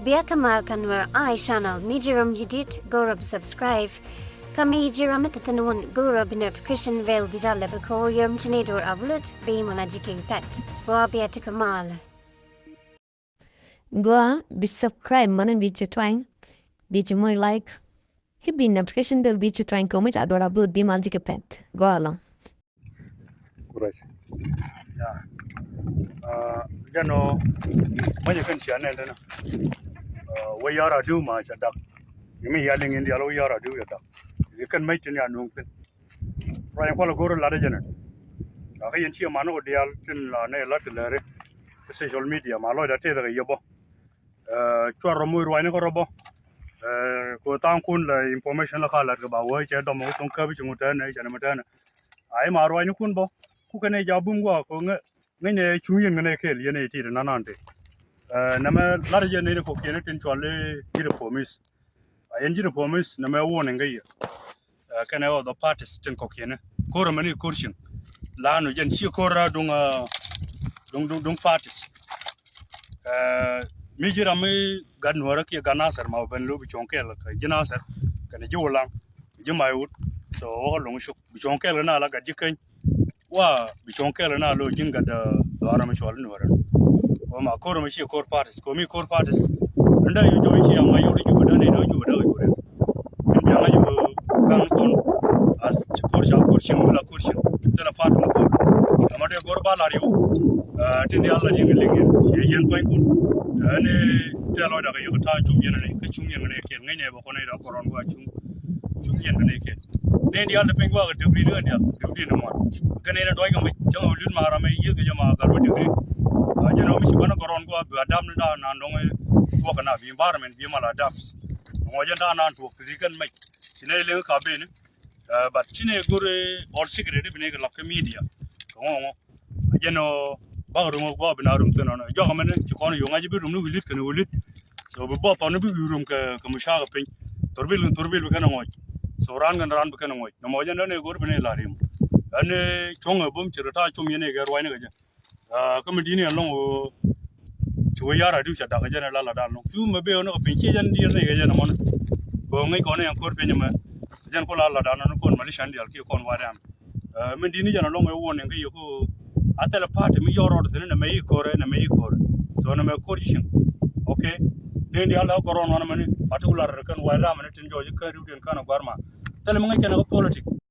Biar Kamal Kanwar I channel Mijiram Yidit Gorab subscribe Kami Jiram Tatanun Gorab notification bell bijale bako yom chinedor avlut be manajike pet Gua biar to Kamal Gua bi subscribe manan bi twang bi moy like hibi notification bell bi twang comment ador upload bi manajike pet Gua la Correct. Yeah. Jano manya kan sian enda na. Wa yara du ma cha dak. Yimi yaling India lo yara du ya dak. Ye kan mai tin ya nung pin. Ra ko lo goro la de jana. Da ka yin chi ma no dial tin la ne la tin re. Social media ma lo da te da ye bo. Chwa ro mu ro ne ko ro bo. Ko tang kun la information la khala ka ba wa che do mo tong ka bi chung ta ne cha na ma ta na. Ai ma ro ne kun bo. Ku ka ne ja bum go ko ne chu yin ne ke ye ne ti na nan te na ma lar je ne ko ke ne tin chole ti reformis en ji reformis na ma won ngai kana o the parties tin ko ke ne ko ro mani kurshin la no jen chi ko ra dung parties mi jira mi gan wara ke gana sar ma ban lo bi chonke la ka jina sar kana ji wolang ji mai wut so o long shuk bi chonke la na la ga jikan wa bi chonke la na lo jin ga da dara ma chol no ra o ma ko ma shi ko parties ko mi ko parties anda yu jo shi ma yu ri ju da ne do ju da ko re min ya yu kan kon as ko shi mu la ko shi tela fat ma ko amade gor ba la yu tin ya Allah ji le ge ye yen point kun ne telo da ga yu ta chu yen ne ka chu yen ne ke ngai ne ba ko ne da koron ba chu yen ne ke ne ndi Allah pengwa ga degree ne ya degree ne mo kane na doy ga mai jang ulun ma ra mai ye ga jama ga degree ajana mi shibana koron ko adam na na ndong ko kana bi environment bi mala dafs mo janda na to physical mai sine le ka be ne but sine gore or secret bi ne ga la media ngo ajano ba rum ko bi na rum to na jo ga men ci kono yo ngaji bi rum no wilit kana wilit so bi bo fa no bi rum ka musha ga pin torbil bi kana ngo so ran bi kana ngo no mo janda ne gore bi ne la rim ane chonga bom chirata chom yene ga rwai ne ga comme dini long o chwe yara du cha da ga jana la da long chu me be no pin che jan di ne ga jana mon ko ngai ko ne an kor pe ne ma jan ko la da no kon malishan di al ki kon wa dam men dini jana long o won ngai ko atela part mi yoro de ne me ko re so ne me correction okay ne ndi ala koron wana mani particular kan wa ra mani tin joji ka ru den kana garma tele mo ngai kana ko politic